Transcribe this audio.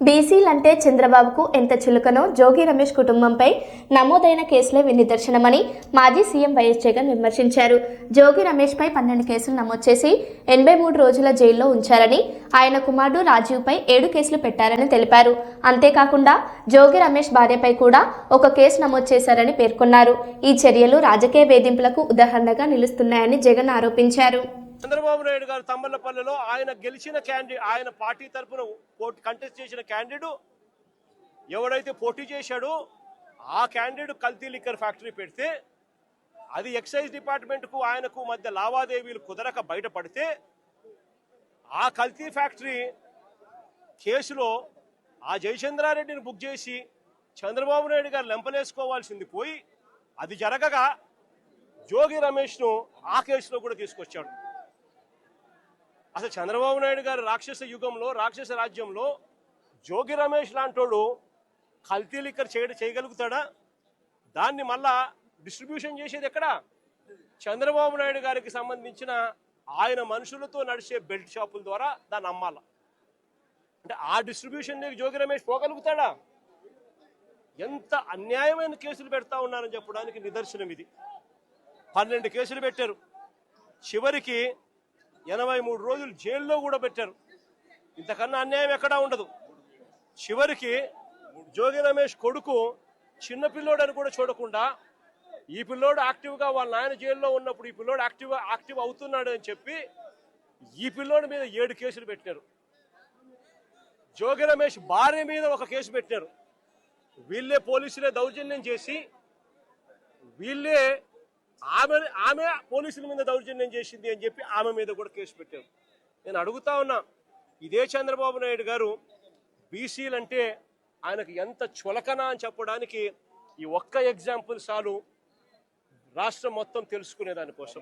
బీసీలంటే చంద్రబాబుకు ఎంత చులకనో జోగి రమేష్ కుటుంబంపై నమోదైన కేసులే నిదర్శనమని మాజీ సీఎం వైఎస్ జగన్ విమర్శించారు. జోగి రమేష్పై 12 కేసులు నమోదు చేసి 83 రోజుల జైల్లో ఉంచారని, ఆయన కుమారుడు రాజీవ్పై 7 కేసులు పెట్టారని తెలిపారు. అంతేకాకుండా జోగి రమేష్ భార్యపై కూడా ఒక కేసు నమోదు చేశారని పేర్కొన్నారు. ఈ చర్యలు రాజకీయ వేధింపులకు ఉదాహరణగా నిలుస్తున్నాయని జగన్ ఆరోపించారు. చంద్రబాబు నాయుడు గారు తమ్మలపల్లిలో ఆయన గెలిచిన క్యాండిడేట్, ఆయన పార్టీ తరఫున కంటెస్ట్ చేసిన క్యాండిడేట్ ఎవడైతే పోటీ చేశాడో ఆ క్యాండిడేట్ కల్తీ లిక్కర్ ఫ్యాక్టరీ పెడితే అది ఎక్సైజ్ డిపార్ట్మెంట్కు ఆయనకు మధ్య లావాదేవీలు కుదరక బయటపడితే ఆ కల్తీ ఫ్యాక్టరీ కేసులో ఆ జయచంద్రారెడ్డిని బుక్ చేసి చంద్రబాబు నాయుడు గారు లెంపలేసుకోవాల్సింది పోయి అది జరగగా జోగి రమేష్ను ఆ కేసులో కూడా తీసుకొచ్చాడు. అసలు చంద్రబాబు నాయుడు గారు రాక్షస యుగంలో, రాక్షస రాజ్యంలో జోగి రమేష్ లాంటోడు కల్తీ లిక్కర్ చేయగలుగుతాడా? దాన్ని మళ్ళా డిస్ట్రిబ్యూషన్ చేసేది ఎక్కడ? చంద్రబాబు నాయుడు గారికి సంబంధించిన ఆయన మనుషులతో నడిచే బెల్ట్ షాపుల ద్వారా దాన్ని అమ్మాల. అంటే ఆ డిస్ట్రిబ్యూషన్ జోగి రమేష్ పోగలుగుతాడా? ఎంత అన్యాయమైన కేసులు పెడతా ఉన్నారని చెప్పడానికి నిదర్శనం ఇది. 12 కేసులు పెట్టారు, చివరికి 83 రోజులు జైల్లో కూడా పెట్టారు. ఇంతకన్నా అన్యాయం ఎక్కడా ఉండదు. చివరికి జోగి రమేష్ కొడుకు చిన్న పిల్లోడని కూడా చూడకుండా ఈ పిల్లోడు యాక్టివ్గా వాళ్ళ నాయన జైల్లో ఉన్నప్పుడు ఈ పిల్లోడు యాక్టివ్ అవుతున్నాడు అని చెప్పి ఈ పిల్లోడి మీద 7 కేసులు పెట్టారు. జోగి రమేష్ భార్య మీద ఒక కేసు పెట్టారు. వీళ్ళే పోలీసులే దౌర్జన్యం చేసి వీళ్ళే ఆమె పోలీసుల మీద దౌర్జన్యం చేసింది అని చెప్పి ఆమె మీద కూడా కేసు పెట్టారు. నేను అడుగుతా ఉన్నా, ఇదే చంద్రబాబు నాయుడు గారు బీసీలంటే ఆయనకు ఎంత చులకన అని చెప్పడానికి ఈ ఒక్క ఎగ్జాంపుల్ చాలు రాష్ట్రం మొత్తం తెలుసుకునే దానికోసం.